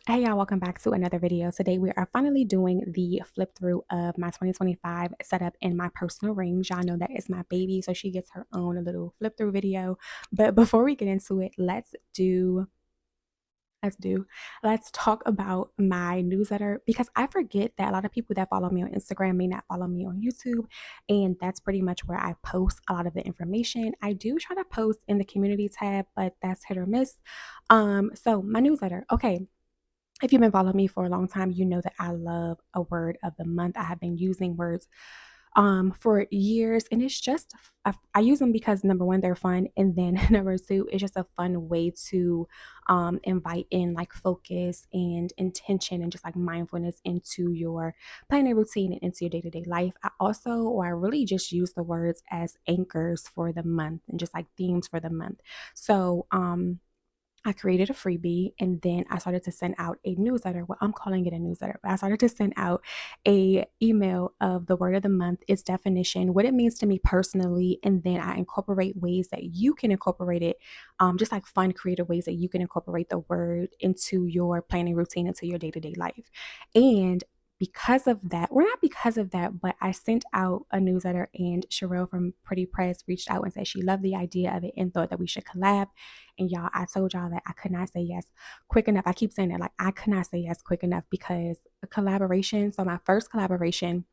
Hey y'all, welcome back to another video. Today we are finally doing the flip through of my 2025 setup in my personal rings. Y'all know that is my baby, so she gets her own little flip through video. But before we get into it, let's talk about my newsletter, because I forget that a lot of people that follow me on Instagram may not follow me on YouTube, and that's pretty much where I post a lot of the information. I do try to post in the community tab, but that's hit or miss. So my newsletter, okay, if you've been following me for a long time, you know that I love a word of the month. I have been using words for years, and it's just I use them because number one, they're fun, and then number two, it's just a fun way to invite in like focus and intention and just like mindfulness into your planning routine and into your day-to-day life. I really just use the words as anchors for the month and just like themes for the month. So I created a freebie, and then I started to send out a newsletter. Well, I'm calling it a newsletter, but I started to send out a email of the word of the month, its definition, what it means to me personally, and then I incorporate ways that you can incorporate it, just like fun, creative ways that you can incorporate the word into your planning routine, into your day-to-day life. And because of that, or not because of that, but I sent out a newsletter, and Sherelle from PREZ reached out and said she loved the idea of it and thought that we should collab. And y'all, I told y'all that I could not say yes quick enough. I keep saying that, like, I could not say yes quick enough, because a collaboration. So my first collaboration,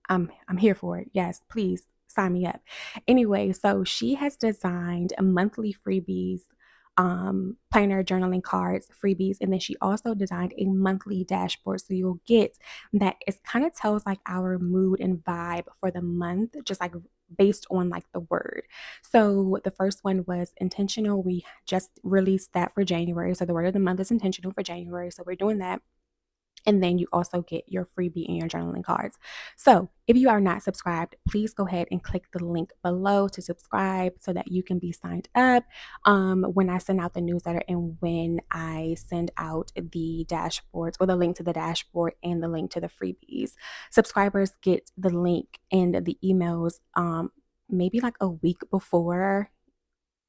I'm here for it. Yes, please sign me up. Anyway, so she has designed a monthly freebies, planner journaling cards, freebies, and then she also designed a monthly dashboard. So you'll get that it kind of tells like our mood and vibe for the month, just like based on like the word. So the first one was intentional. We just released that for January. So the word of the month is intentional for January. So we're doing that. And then you also get your freebie and your journaling cards. So if you are not subscribed, please go ahead and click the link below to subscribe so that you can be signed up when I send out the newsletter, and when I send out the dashboards, or the link to the dashboard and the link to the freebies. Subscribers get the link and the emails maybe like a week before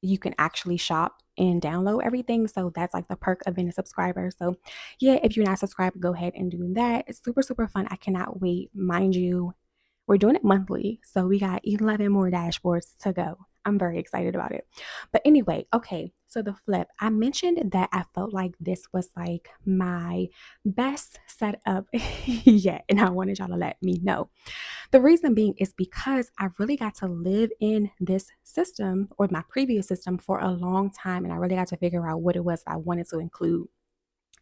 you can actually shop and download everything. So that's like the perk of being a subscriber. So yeah, if you're not subscribed, go ahead and do that. It's super, super fun. I cannot wait. Mind you, we're doing it monthly. So we got 11 more dashboards to go. I'm very excited about it. But anyway, okay. So the flip, I mentioned that I felt like this was like my best setup yet. And I wanted y'all to let me know. The reason being is because I really got to live in this system, or my previous system, for a long time. And I really got to figure out what it was I wanted to include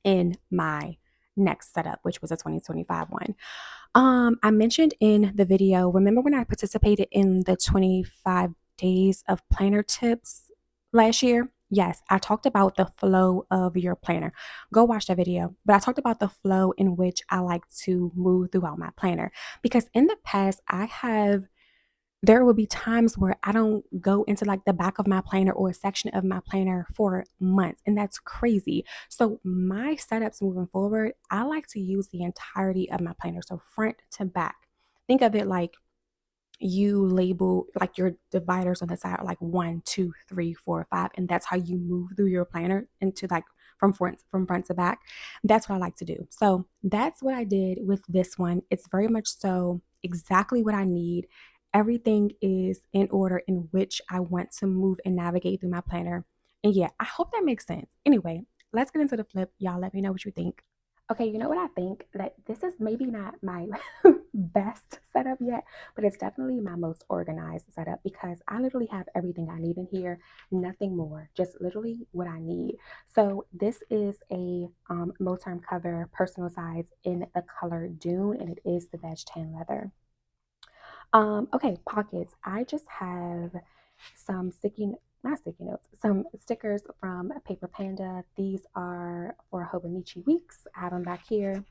in my next setup, which was a 2025 one. I mentioned in the video, remember when I participated in the 25 days of planner tips last year? Yes, I talked about the flow of your planner. Go watch that video. But I talked about the flow in which I like to move throughout my planner, because in the past, there will be times where I don't go into like the back of my planner or a section of my planner for months, and that's crazy. So my setups moving forward, I like to use the entirety of my planner, so front to back. Think of it like you label like your dividers on the side are like 1, 2, 3, 4, 5, and that's how you move through your planner into like from front to back. That's what I like to do. So that's what I did with this one. It's very much so exactly what I need. Everything is in order in which I want to move and navigate through my planner. And yeah, I hope that makes sense. Anyway, let's get into the flip. Y'all let me know what you think. Okay, you know what I think? That this is maybe not my best setup yet, but it's definitely my most organized setup, because I literally have everything I need in here, nothing more, just literally what I need. So this is a moterm cover, personal size, in the color Dune, and it is the veg tan leather. Okay, pockets. I just have some not sticky notes, some stickers from Paper Panda. These are for Hobonichi Weeks. I have them back here.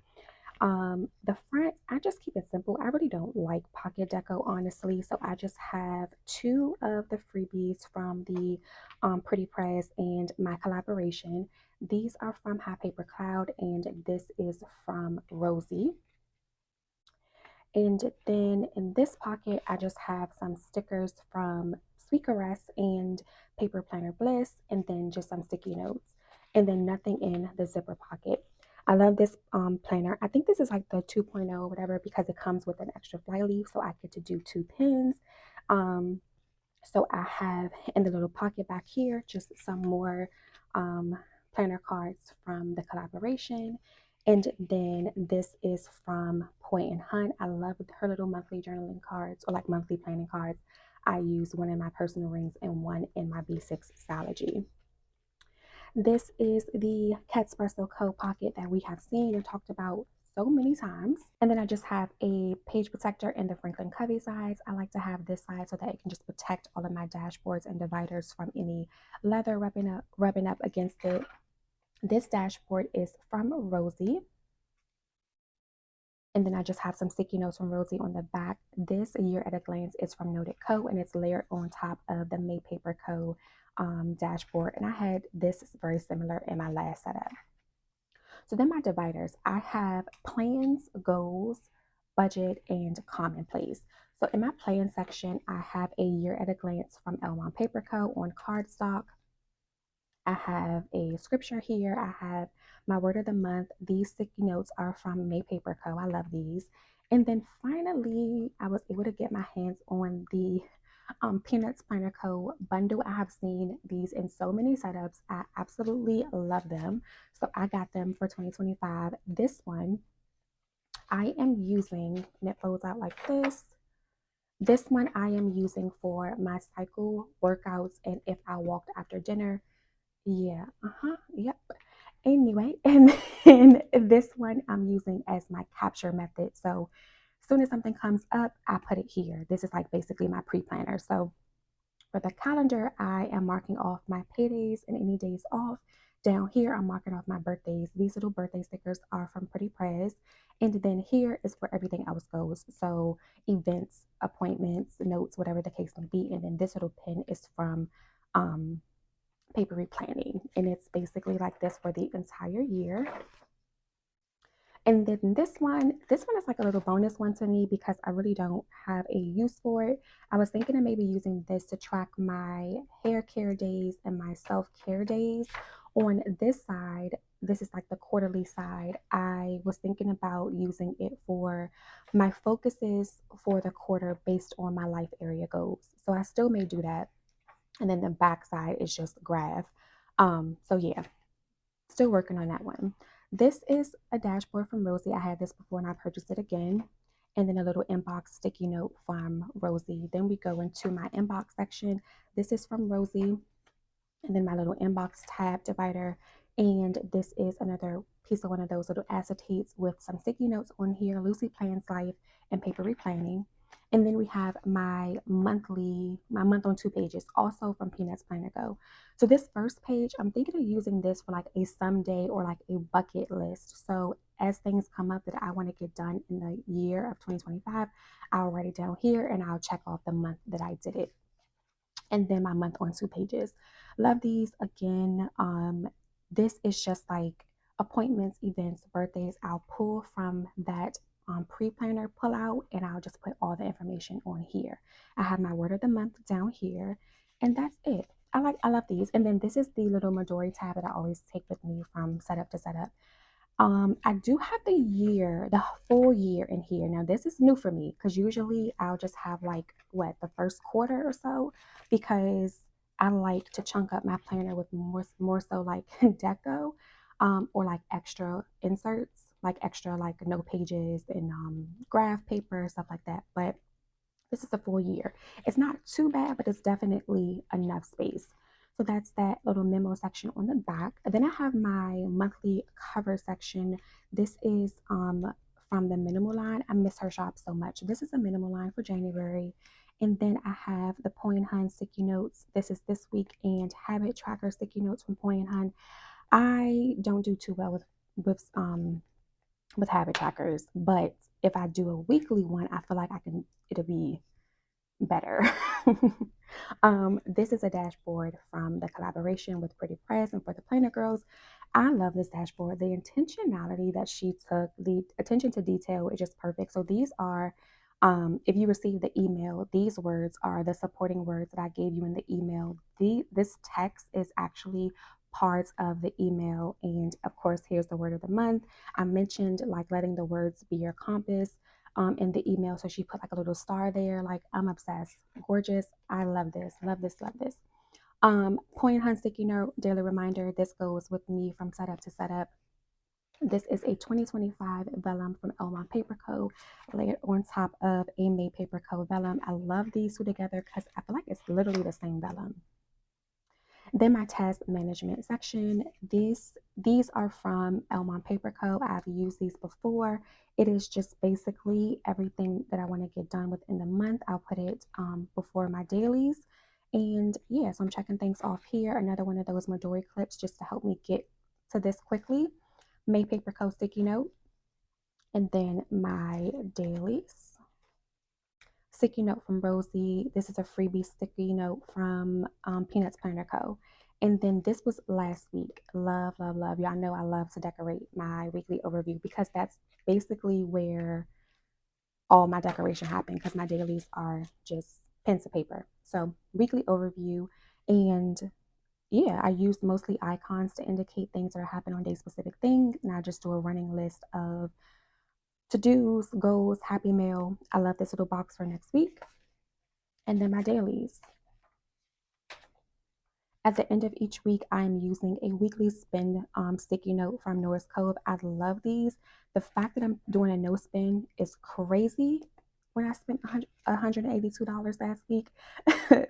The front, I just keep it simple. I really don't like pocket deco, honestly. So I just have two of the freebies from the Pretty Press and my collaboration. These are from High Paper Cloud, and this is from Rosie. And then in this pocket, I just have some stickers from Sweet Caress and Paper Planner Bliss, and then just some sticky notes, and then nothing in the zipper pocket. I love this planner. I think this is like the 2.0 or whatever because it comes with an extra flyleaf, so I get to do 2 pins. Um, so I have in the little pocket back here just some more um, planner cards from the collaboration. And then this is from poi&hun. I love her little monthly journaling cards or like monthly planning cards. I use one in my personal rings and one in my B6 Stalogy. This is the catspresso co pocket that we have seen and talked about so many times. And then I just have a page protector in the Franklin Covey sides. I like to have this side so that it can just protect all of my dashboards and dividers from any leather rubbing up against it. This dashboard is from Rosie. And then I just have some sticky notes from Rosie on the back. This year at a glance is from notedco and it's layered on top of the Maypaperco dashboard. And I had this very similar in my last setup. So then my dividers, I have plans, goals, budget, and commonplace. So in my plan section, I have a year at a glance from ellemonpaperco on cardstock. I have a scripture here. I have my word of the month. These sticky notes are from Maypaperco. I love these. And then finally, I was able to get my hands on the Peanuts Planner Co. bundle. I have seen these in so many setups. I absolutely love them. So I got them for 2025. This one I am using, and it folds out like this. This one I am using for my cycle workouts and if I walked after dinner. Yeah, yep. Anyway, and then this one I'm using as my capture method. So as soon as something comes up, I put it here. This is like basically my pre-planner. So for the calendar, I am marking off my paydays and any days off. Down here, I'm marking off my birthdays. These little birthday stickers are from PREZ. And then here is where everything else goes. So events, appointments, notes, whatever the case may be. And then this little pin is from papery planning. And it's basically like this for the entire year. And then this one is like a little bonus one to me because I really don't have a use for it. I was thinking of maybe using this to track my hair care days and my self-care days. On this side, this is like the quarterly side. I was thinking about using it for my focuses for the quarter based on my life area goals. So I still may do that. And then the back side is just graph. So yeah, still working on that one. This is a dashboard from Rosie. I had this before and I purchased it again. And then a little inbox sticky note from Rosie. Then we go into my inbox section. This is from Rosie. And then my little inbox tab divider. And this is another piece of one of those little acetates with some sticky notes on here, Lucyplanslife and paper replanning. And then we have my month on 2 pages, also from Peanuts Planner Go. So this first page, I'm thinking of using this for like a someday or like a bucket list. So as things come up that I want to get done in the year of 2025, I'll write it down here and I'll check off the month that I did it. And then my month on 2 pages. Love these again. This is just like appointments, events, birthdays. I'll pull from that pre-planner pull out and I'll just put all the information on here. I have my word of the month down here and that's it. I love these. And then this is the little Midori tab that I always take with me from setup to setup. I do have the full year in here. Now, this is new for me because usually I'll just have like the first quarter or so because I like to chunk up my planner with more so like deco or like extra inserts, like extra like note pages and graph paper, stuff like that. But this is a full year. It's not too bad, but it's definitely enough space. So that's that little memo section on the back. And then I have my monthly cover section. This is from the minimal line. I miss her shop so much. This is a minimal line for January. And then I have the poi&hun sticky notes. This is this week and habit tracker sticky notes from poi&hun. I don't do too well with habit trackers, but if I do a weekly one, I feel like it'll be better. This is a dashboard from the collaboration with PREZ and for.theplannergrls. I love this dashboard. The intentionality that she took, the attention to detail is just perfect. So these are, if you receive the email, these words are the supporting words that I gave you in the email. This text is actually parts of the email. And of course, here's the word of the month. I mentioned like letting the words be your compass in the email. So she put like a little star there. Like, I'm obsessed. Gorgeous. I love this. Love this. Love this. Poi&hun sticky note daily reminder. This goes with me from setup to setup. This is a 2025 vellum from ellemonpaperco, layered on top of a madepaperco vellum. I love these two together because I feel like it's literally the same vellum. Then my task management section. These are from ellemonpaperco. I've used these before. It is just basically everything that I want to get done within the month. I'll put it before my dailies. And yeah, so I'm checking things off here. Another one of those midori clips just to help me get to this quickly. Madepaperco sticky note. And then my dailies. Sticky note from Rosie. This is a freebie sticky note from Peanuts Planner Co. And then this was last week. Love, love, love. Y'all know I love to decorate my weekly overview because that's basically where all my decoration happened, because my dailies are just pen to paper. So weekly overview. And yeah, I use mostly icons to indicate things that are happening on day specific things. And I just do a running list of to-dos, goals, happy mail. I love this little box for next week. And then my dailies. At the end of each week, I'm using a weekly spin sticky note from Norris Cove. I love these. The fact that I'm doing a no spin is crazy. When I spent $182 last week,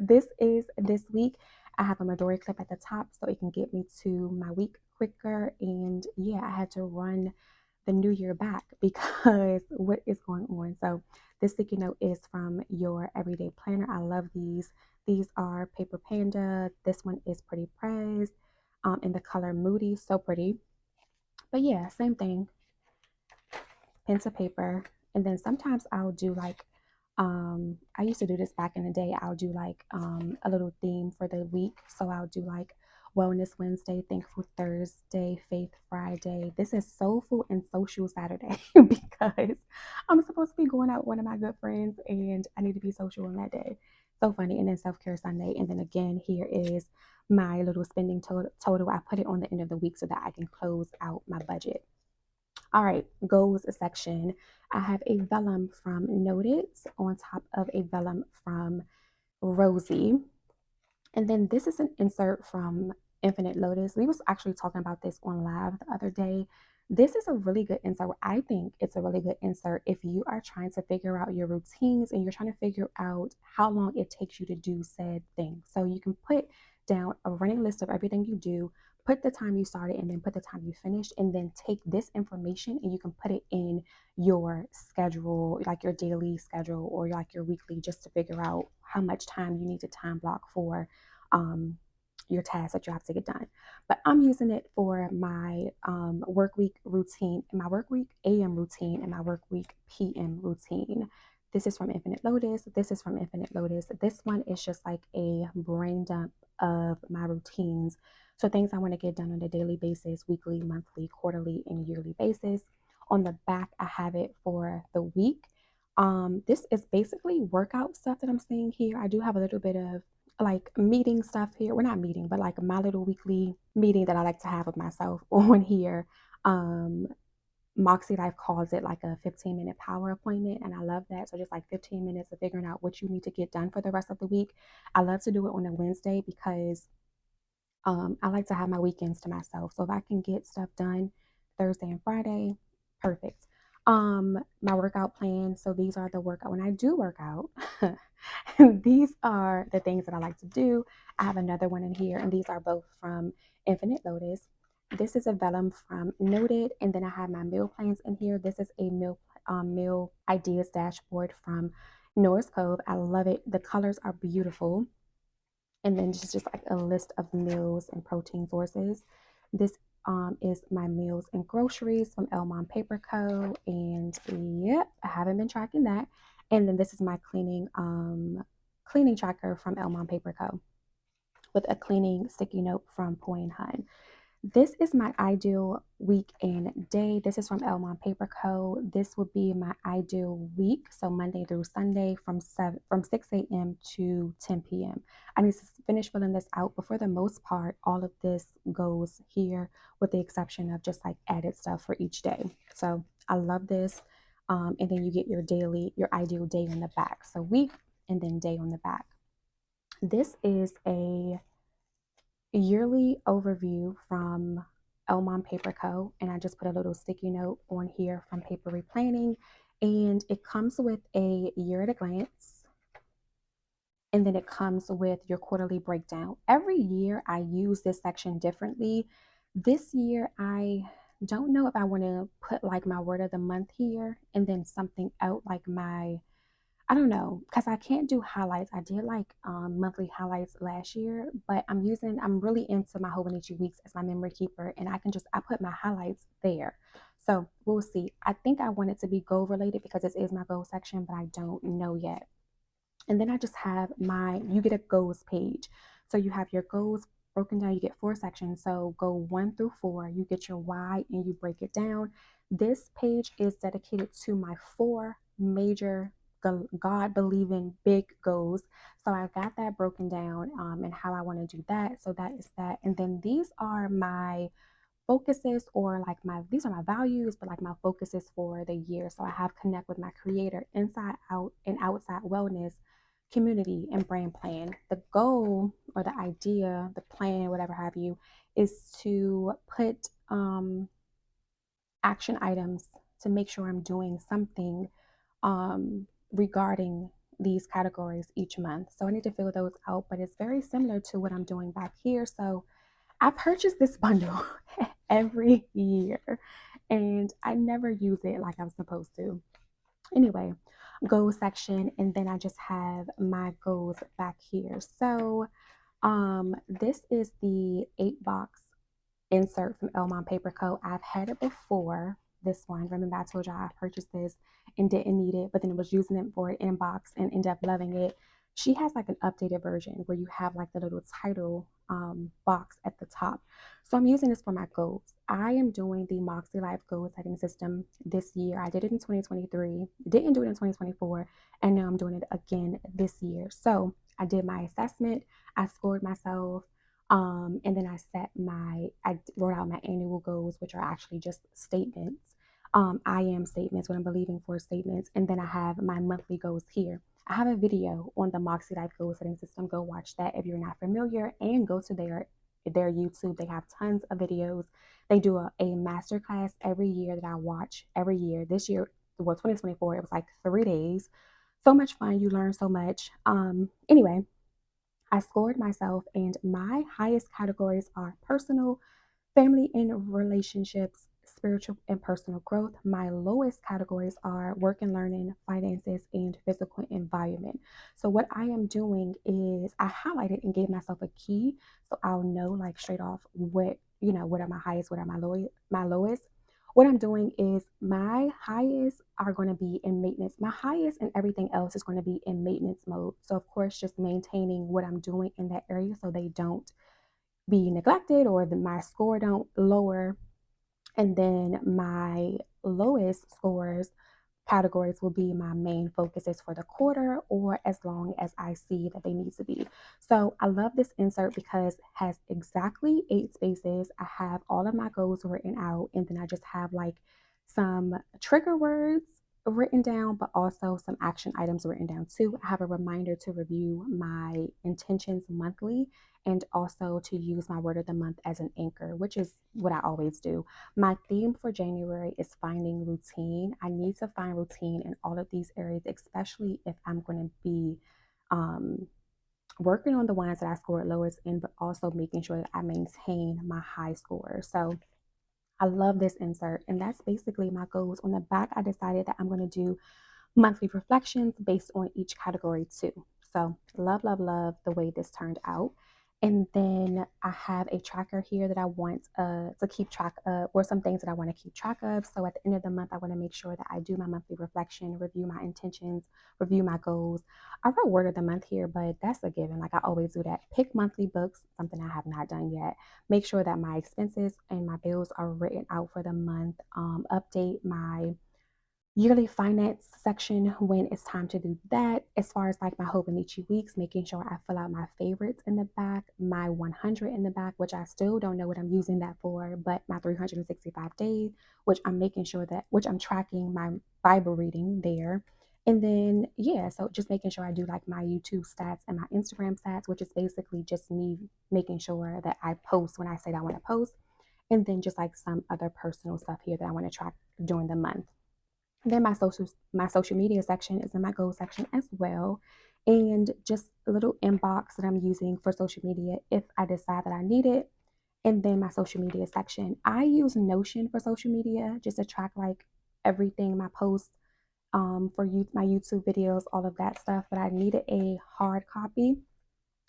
this week. I have a Midori clip at the top so it can get me to my week quicker. And yeah, I had to run the new year back because what is going on? So this sticky note is from your everyday planner. I love these. These are Paper Panda. This one is pretty PREZ in the color Moody. So pretty. But yeah, same thing. Pen to paper. And then sometimes I'll do like, I used to do this back in the day. I'll do like a little theme for the week. So I'll do like Wellness Wednesday, Thankful Thursday, Faith Friday. This is Soulful and Social Saturday because I'm supposed to be going out with one of my good friends and I need to be social on that day. So funny. And then Self-Care Sunday. And then again, here is my little spending total. I put it on the end of the week so that I can close out my budget. All right, goals section. I have a vellum from Noted on top of a vellum from Rosie. And then this is an insert from Infinite Lotus. We was actually talking about this on live the other day. This is a really good insert. I think it's a really good insert if you are trying to figure out your routines and you're trying to figure out how long it takes you to do said thing. So you can put down a running list of everything you do, put the time you started and then put the time you finished, and then take this information and you can put it in your schedule, like your daily schedule or like your weekly, just to figure out how much time you need to time block for your tasks that you have to get done. But I'm using it for my work week routine, my work week AM routine, and my work week PM routine. This is from Infinite Lotus. This is from Infinite Lotus. This one is just like a brain dump of my routines. So things I want to get done on a daily basis, weekly, monthly, quarterly, and yearly basis. On the back, I have it for the week. This is basically workout stuff that I'm seeing here. I do have a little bit of like meeting stuff here. We're not meeting, but like my little weekly meeting that I like to have with myself on here. Makselife calls it like a 15-minute power appointment, and I love that. So just like 15 minutes of figuring out what you need to get done for the rest of the week. I love to do it on a Wednesday because I like to have my weekends to myself. So if I can get stuff done Thursday and Friday, perfect. My workout plan. So these are the workout when I do work out. These are the things that I like to do. I have another one in here, and these are both from Infinite Lotus. This is a vellum from Noted, and then I have my meal plans in here. This is a meal ideas dashboard from Norris Cove. I love it. The colors are beautiful. And then just like a list of meals and protein sources. This is my meals and groceries from ellemonpaperco, and yep, I haven't been tracking that. And then this is my cleaning tracker from ellemonpaperco with a cleaning sticky note from poi&hun. This is my ideal week and day. This is from ellemonpaperco. This would be my ideal week. So Monday through Sunday from 6 a.m. to 10 p.m. I need to finish filling this out, but for the most part, all of this goes here with the exception of just like added stuff for each day. So I love this. And then you get your ideal day on the back. So week and then day on the back. This is a yearly overview from ellemonpaperco, and I just put a little sticky note on here from paper replanning, and it comes with a year at a glance, and then it comes with your quarterly breakdown. Every year I use this section differently. This year I don't know if I want to put like my word of the month here and then something out like my, I don't know, because I can't do highlights. I did like monthly highlights last year, but I'm really into my Hobonichi weeks as my memory keeper, and I put my highlights there. So we'll see. I think I want it to be goal related because this is my goal section, but I don't know yet. And then I just have you get a goals page. So you have your goals broken down. You get 4 sections. So goal 1 through 4, you get your why and you break it down. This page is dedicated to my 4 major God believing big goals. So I got that broken down and how I want to do that. So that is that. And then these are my focuses, or like these are my values, but like my focuses for the year. So I have connect with my creator, inside out and outside wellness, community, and brand plan. The goal or the idea, the plan, whatever have you, is to put action items to make sure I'm doing something regarding these categories each month. So I need to fill those out, but it's very similar to what I'm doing back here. So I purchase this bundle every year and I never use it like I'm supposed to. Anyway, goals section, and then I just have my goals back here. So this is the 8-box insert from ellemonpaperco. I've had it before. This one, remember I told y'all I purchased this and didn't need it, but then it was using it for an inbox and ended up loving it. She has like an updated version where you have like the little title box at the top. So I'm using this for my goals. I am doing the makselife goal setting system this year. I did it in 2023, didn't do it in 2024, and now I'm doing it again this year. So I did my assessment, I scored myself, and then I wrote out my annual goals, which are actually just statements. I am statements, what I'm believing for statements. And then I have my monthly goals here. I have a video on the makselife goal setting system. Go watch that if you're not familiar, and go to their YouTube. They have tons of videos. They do a masterclass every year that I watch every year. This year, well, 2024, it was like 3 days. So much fun. You learn so much. Anyway, I scored myself, and my highest categories are personal, family and relationships, spiritual and personal growth. My lowest categories are work and learning, finances, and physical environment. So what I am doing is I highlighted and gave myself a key so I'll know like straight off what are my highest, what are my lowest. What I'm doing is my highest are going to be in maintenance. My highest and everything else is going to be in maintenance mode. So of course, just maintaining what I'm doing in that area so they don't be neglected or my score don't lower. And then my lowest scores categories will be my main focuses for the quarter, or as long as I see that they need to be. So I love this insert because it has exactly 8 spaces. I have all of my goals written out, and then I just have like some trigger words written down, but also some action items written down too. I have a reminder to review my intentions monthly, and also to use my word of the month as an anchor, which is what I always do. My theme for January is finding routine. I need to find routine in all of these areas, especially if I'm going to be working on the ones that I scored lowest in, but also making sure that I maintain my high score. So I love this insert, and that's basically my goals. On the back, I decided that I'm going to do monthly reflections based on each category too. So love, love, love the way this turned out. And then I have a tracker here that I want to keep track of, or some things that I want to keep track of. So at the end of the month, I want to make sure that I do my monthly reflection, review my intentions, review my goals. I wrote word of the month here, but that's a given. Like I always do that. Pick monthly books, something I have not done yet. Make sure that my expenses and my bills are written out for the month. Update my yearly finance section when it's time to do that. As far as like my Hobonichi weeks, making sure I fill out my favorites in the back, my 100 in the back, which I still don't know what I'm using that for, but my 365 days, which I'm making sure that, which I'm tracking my Bible reading there. And then, yeah, so just making sure I do like my YouTube stats and my Instagram stats, which is basically just me making sure that I post when I say that I want to post. And then just like some other personal stuff here that I want to track during the month. Then my social media section is in my goal section as well. And just a little inbox that I'm using for social media if I decide that I need it. And then my social media section. I use Notion for social media just to track like everything, my posts, for you, my YouTube videos, all of that stuff. But I needed a hard copy.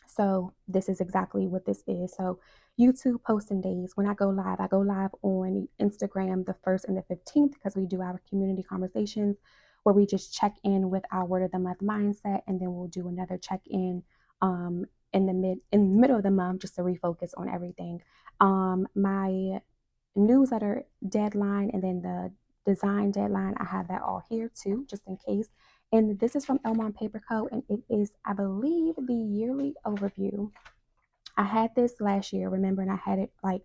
So this is exactly what this is. So YouTube posting days. When I go live on Instagram the 1st and the 15th because we do our community conversations where we just check in with our word of the month mindset, and then we'll do another check in in the middle of the month just to refocus on everything. My newsletter deadline and then the design deadline, I have that all here too, just in case. And this is from Ellemonpaperco, and it is, I believe, the yearly overview. I had this last year, remember, and I had it like,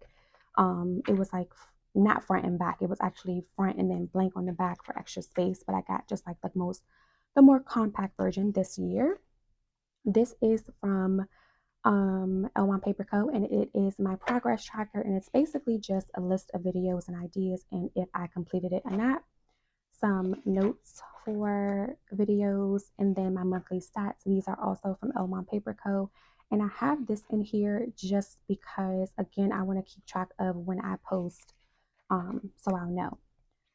it was like not front and back. It was actually front and then blank on the back for extra space, but I got just like the more compact version this year. This is from Ellemonpaperco, and it is my progress tracker, and it's basically just a list of videos and ideas and if I completed it or not, some notes for videos, and then my monthly stats. These are also from Ellemonpaperco, and I have this in here just because, again, I want to keep track of when I post, so I'll know.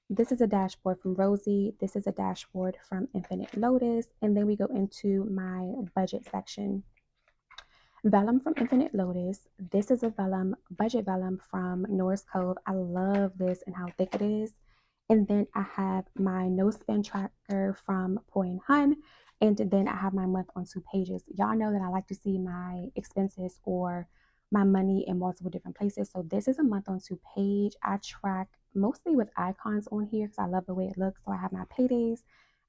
This is a dashboard from Rosie. This is a dashboard from Infinite Lotus, and then we go into my budget section. Vellum from Infinite Lotus. This is a vellum, budget vellum from Norris Cove. I love this and how thick it is. And then I have my no spend tracker from poi&hun. And then I have my month on 2 pages. Y'all know that I like to see my expenses or my money in multiple different places. So this is a month on 2 page. I track mostly with icons on here because I love the way it looks. So I have my paydays,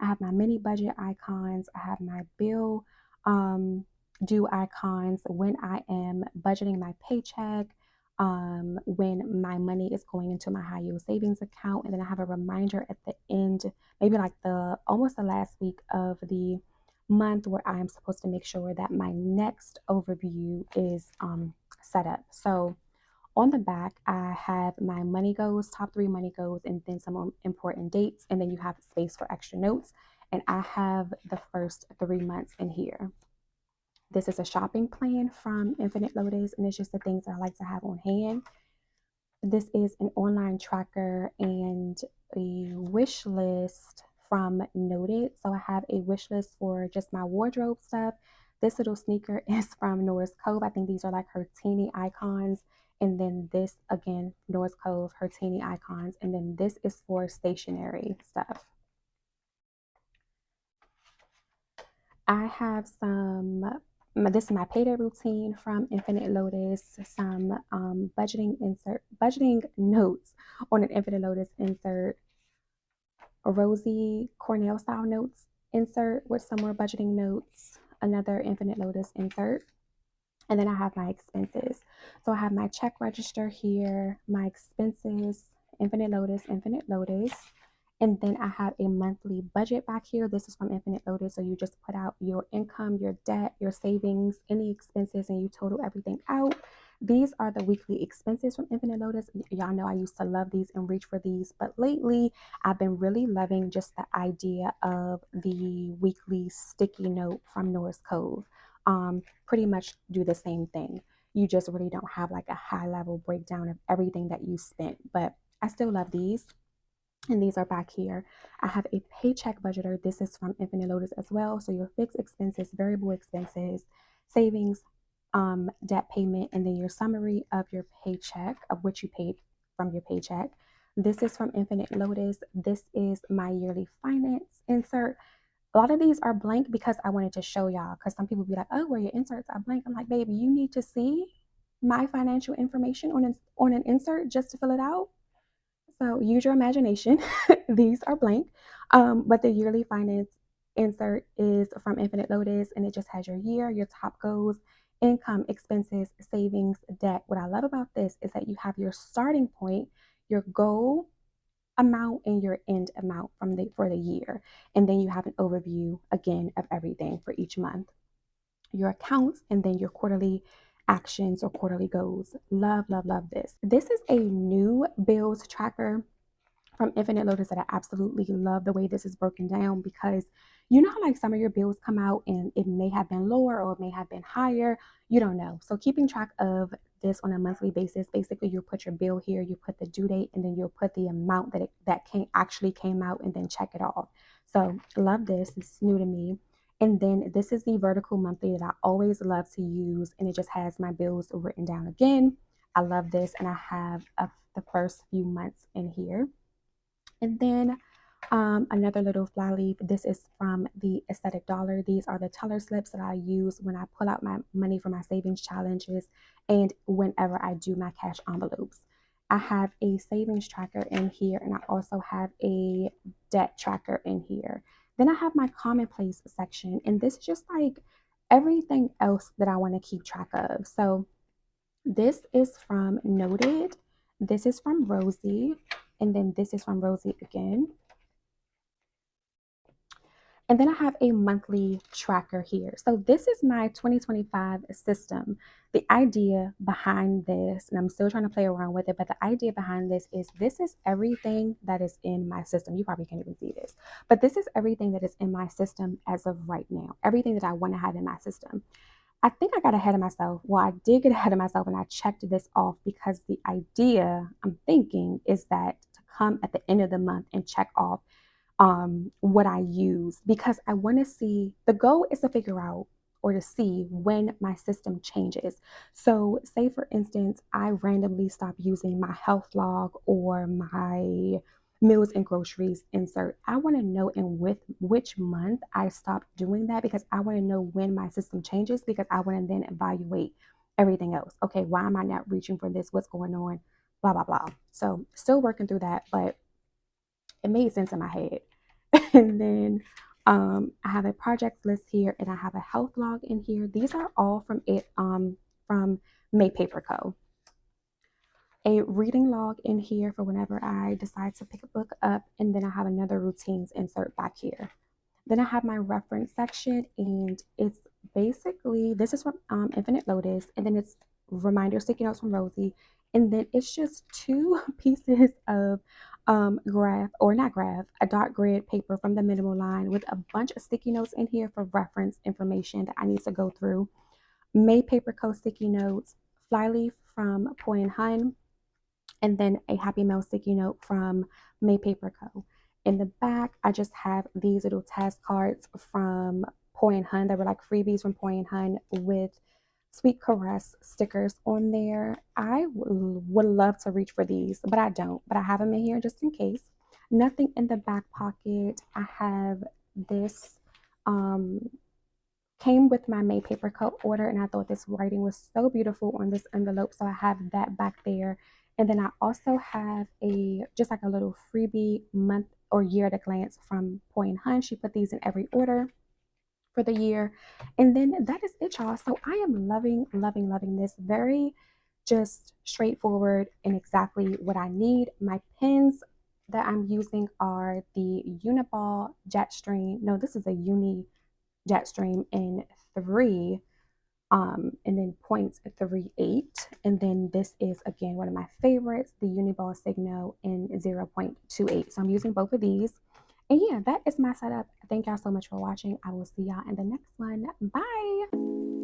I have my mini budget icons, I have my bill do icons when I am budgeting my paycheck, when my money is going into my high yield savings account, and then I have a reminder at the end, maybe like the almost the last week of the month, where I am supposed to make sure that my next overview is set up. So on the back, I have my money goals, top 3 money goals, and then some important dates, and then you have space for extra notes. And I have the first 3 months in here. This is a shopping plan from Infinite Lotus, and it's just the things that I like to have on hand. This is an online tracker and a wish list from Noted. So I have a wish list for just my wardrobe stuff. This little sneaker is from Norris Cove. I think these are like her teeny icons. And then this, again, Norris Cove, her teeny icons. And then this is for stationery stuff. I have this is my payday routine from Infinite Lotus, some budgeting notes on an Infinite Lotus insert, a Rosie Cornell style notes insert with some more budgeting notes, another Infinite Lotus insert, and then I have my expenses. So I have my check register here, my expenses, Infinite Lotus, and then I have a monthly budget back here. This is from Infinite Lotus. So you just put out your income, your debt, your savings, any expenses, and you total everything out. These are the weekly expenses from Infinite Lotus. Y'all know I used to love these and reach for these, but lately I've been really loving just the idea of the weekly sticky note from Norris Cove. Pretty much do the same thing. You just really don't have like a high level breakdown of everything that you spent, but I still love these. And these are back here. I have a paycheck budgeter. This is from Infinite Lotus as well. So your fixed expenses, variable expenses, savings, debt payment, and then your summary of your paycheck, of what you paid from your paycheck. This is from Infinite Lotus. This is my yearly finance insert. A lot of these are blank because I wanted to show y'all, because some people be like, oh, well, your inserts are blank. I'm like, baby, you need to see my financial information on an insert just to fill it out. So use your imagination. These are blank. But the yearly finance insert is from Infinite Lotus, and it just has your year, your top goals, income, expenses, savings, debt. What I love about this is that you have your starting point, your goal amount, and your end amount for the year. And then you have an overview again of everything for each month, your accounts, and then your quarterly actions or quarterly goals. Love, love, love this. This is a new bills tracker from Infinite Lotus that I absolutely love the way this is broken down, because you know how like some of your bills come out and it may have been lower or it may have been higher. You don't know. So keeping track of this on a monthly basis, basically you put your bill here, you put the due date, and then you'll put the amount that came out, and then check it off. So love this. It's new to me. And then this is the vertical monthly that I always love to use, and it just has my bills written down again. I love this, and I have the first few months in here. And then another little fly leaf. This is from the Aesthetic Dollar. These are the teller slips that I use when I pull out my money for my savings challenges and whenever I do my cash envelopes. I have a savings tracker in here, and I also have a debt tracker in here. Then I have my commonplace section, and this is just like everything else that I want to keep track of. So this is from Noted. This is from Rosie. And then this is from Rosie again. And then I have a monthly tracker here. So this is my 2025 system. The idea behind this, and I'm still trying to play around with it, but the idea behind this is everything that is in my system. You probably can't even see this, but this is everything that is in my system as of right now. Everything that I want to have in my system. I think I got ahead of myself. Well, I did get ahead of myself and I checked this off, because the idea I'm thinking is that to come at the end of the month and check off what I use, because I want to see, the goal is to figure out or to see when my system changes. So say for instance, I randomly stop using my health log or my meals and groceries insert. I want to know in with which month I stop doing that, because I want to know when my system changes, because I want to then evaluate everything else. Okay, why am I not reaching for this? What's going on? Blah, blah, blah. So still working through that, but it made sense in my head. And then I have a project list here, and I have a health log in here. These are all from MakePaperco. A reading log in here for whenever I decide to pick a book up, and then I have another routines insert back here. Then I have my reference section, and it's basically, this is from Infinite Lotus, and then it's reminder sticky notes from Rosie, and then it's just two pieces of graph, or not graph, a dot grid paper from the Minimaline with a bunch of sticky notes in here for reference information that I need to go through. MakePaperco sticky notes, flyleaf from poi&hun, and then a Happy Mail sticky note from MakePaperco. In the back, I just have these little task cards from poi&hun. They were like freebies from poi&hun with Sweet Caress stickers on there. I would love to reach for these, but I don't. But I have them in here just in case. Nothing in the back pocket. I have this. Came with my MakePaperco order, and I thought this writing was so beautiful on this envelope, so I have that back there. And then I also have just like a little freebie month or year at a glance from poi&hun. She put these in every order for the year. And then that is it, y'all. So I am loving, loving, loving this. Very just straightforward and exactly what I need. My pens that I'm using are the uni-ball jetstream. No, this is a jetstream in 3, and then points at 3.8. And then this is again one of my favorites, the uni-ball signo in 0.28. So I'm using both of these. And yeah, that is my setup. Thank y'all so much for watching. I will see y'all in the next one. Bye.